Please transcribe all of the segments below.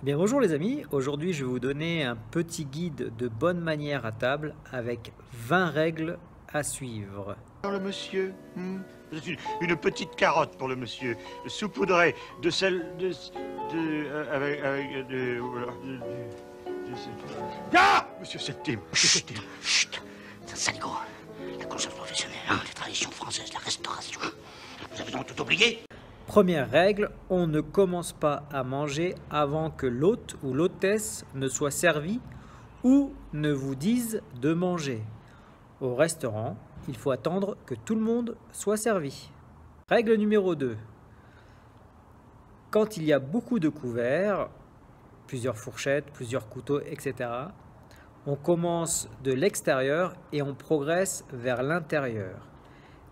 Eh bien, bonjour les amis, aujourd'hui je vais vous donner un petit guide de bonne manière à table avec 20 règles à suivre. Alors, le monsieur, une petite carotte pour le monsieur, saupoudrée de sel, voilà, Ah, monsieur Septime, monsieur Septime. Chut, c'est un saligo. La conscience professionnelle, les traditions françaises, la restauration. Vous avez donc tout oublié? Première règle, on ne commence pas à manger avant que l'hôte ou l'hôtesse ne soit servi ou ne vous dise de manger. Au restaurant, il faut attendre que tout le monde soit servi. Règle numéro 2. Quand il y a beaucoup de couverts, plusieurs fourchettes, plusieurs couteaux, etc., on commence de l'extérieur et on progresse vers l'intérieur.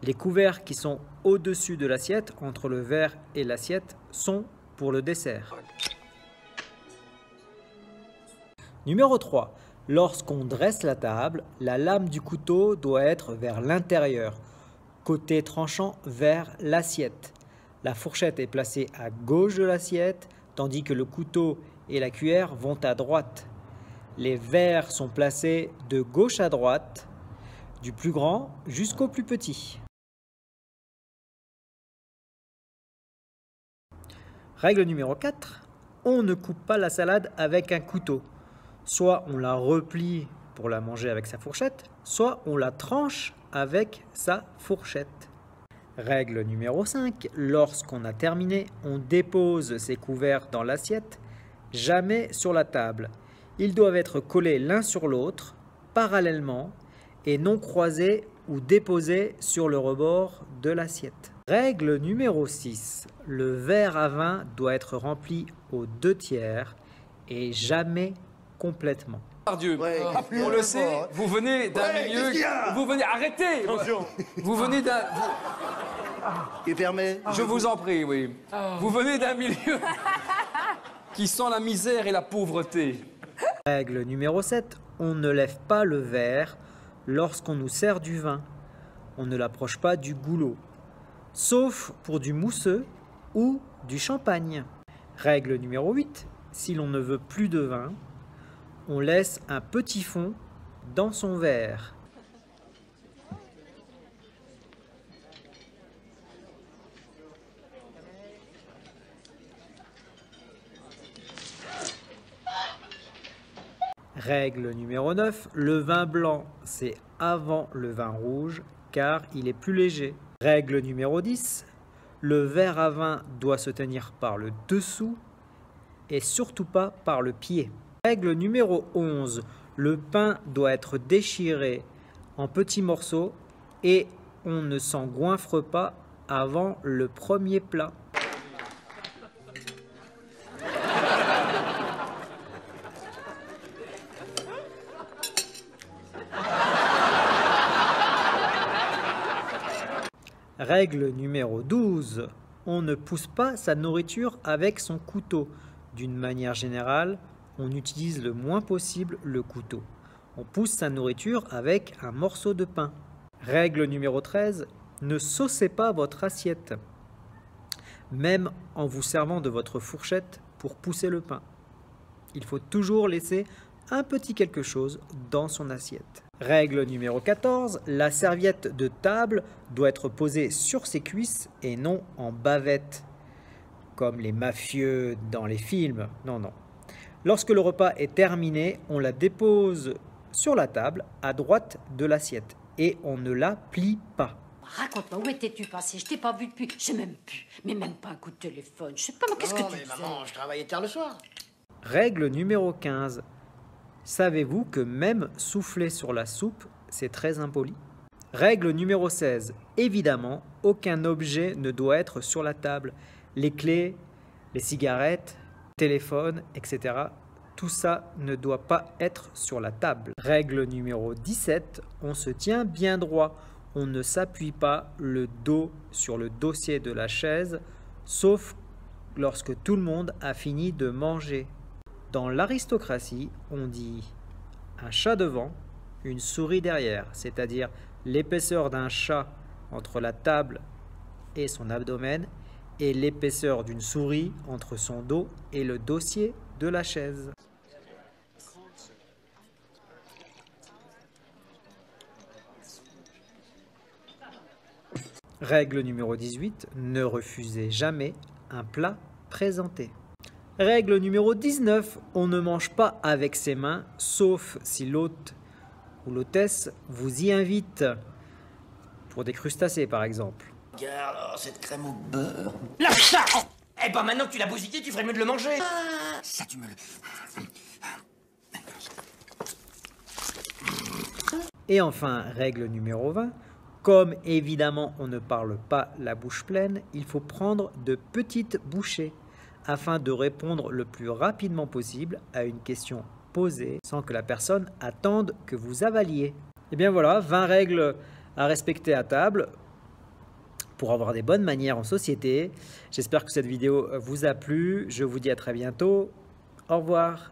Les couverts qui sont au-dessus de l'assiette, entre le verre et l'assiette, sont pour le dessert. Numéro 3. Lorsqu'on dresse la table, la lame du couteau doit être vers l'intérieur, côté tranchant vers l'assiette. La fourchette est placée à gauche de l'assiette, tandis que le couteau et la cuillère vont à droite. Les verres sont placés de gauche à droite, du plus grand jusqu'au plus petit. Règle numéro 4. On ne coupe pas la salade avec un couteau. Soit on la replie pour la manger avec sa fourchette, soit on la tranche avec sa fourchette. Règle numéro 5. Lorsqu'on a terminé, on dépose ses couverts dans l'assiette, jamais sur la table. Ils doivent être collés l'un sur l'autre, parallèlement, et non croisés ou déposés sur le rebord de l'assiette. Règle numéro 6. Le verre à vin doit être rempli aux 2/3 et jamais complètement. Dieu, on le sait, vous venez d'un milieu... Vous venez... Arrêtez. Vous venez d'un... Tu permets? Je vous en prie, oui. Vous venez d'un milieu qui sent la misère et la pauvreté. Règle numéro 7. On ne lève pas le verre lorsqu'on nous sert du vin. On ne l'approche pas du goulot, sauf pour du mousseux ou du champagne. Règle numéro 8. Si l'on ne veut plus de vin, on laisse un petit fond dans son verre. Règle numéro 9. Le vin blanc, c'est avant le vin rouge car il est plus léger. Règle numéro 10. Le verre à vin doit se tenir par le dessous et surtout pas par le pied. Règle numéro 11. Le pain doit être déchiré en petits morceaux et on ne s'engouffre pas avant le premier plat. Règle numéro 12. On ne pousse pas sa nourriture avec son couteau. D'une manière générale, on utilise le moins possible le couteau. On pousse sa nourriture avec un morceau de pain. Règle numéro 13. Ne saucez pas votre assiette, même en vous servant de votre fourchette pour pousser le pain. Il faut toujours laisser un petit quelque chose dans son assiette. Règle numéro 14. La serviette de table doit être posée sur ses cuisses et non en bavette, comme les mafieux dans les films. Non, non. Lorsque le repas est terminé, on la dépose sur la table à droite de l'assiette et on ne la plie pas. Raconte-moi, où étais-tu passé? Je t'ai pas vu depuis... Je sais même plus. Mais même pas un coup de téléphone. Je sais pas, qu'est-ce que tu faisais? Maman, je travaillais tard le soir. Règle numéro 15. Savez-vous que même souffler sur la soupe, c'est très impoli? Règle numéro 16. Évidemment, aucun objet ne doit être sur la table. Les clés, les cigarettes, téléphone, etc. Tout ça ne doit pas être sur la table. Règle numéro 17. On se tient bien droit. On ne s'appuie pas le dos sur le dossier de la chaise, sauf lorsque tout le monde a fini de manger. Dans l'aristocratie, on dit un chat devant, une souris derrière, c'est-à-dire l'épaisseur d'un chat entre la table et son abdomen et l'épaisseur d'une souris entre son dos et le dossier de la chaise. Règle numéro 18, ne refusez jamais un plat présenté. Règle numéro 19, on ne mange pas avec ses mains, sauf si l'hôte ou l'hôtesse vous y invite, pour des crustacés par exemple. Regarde, cette crème au beurre. Lâche ça! Eh ben maintenant que tu l'as bousillé, tu ferais mieux de le manger. Ça, tu me le... Et enfin, règle numéro 20, comme évidemment on ne parle pas la bouche pleine, il faut prendre de petites bouchées afin de répondre le plus rapidement possible à une question posée sans que la personne attende que vous avaliez. Et bien voilà, 20 règles à respecter à table pour avoir des bonnes manières en société. J'espère que cette vidéo vous a plu. Je vous dis à très bientôt. Au revoir.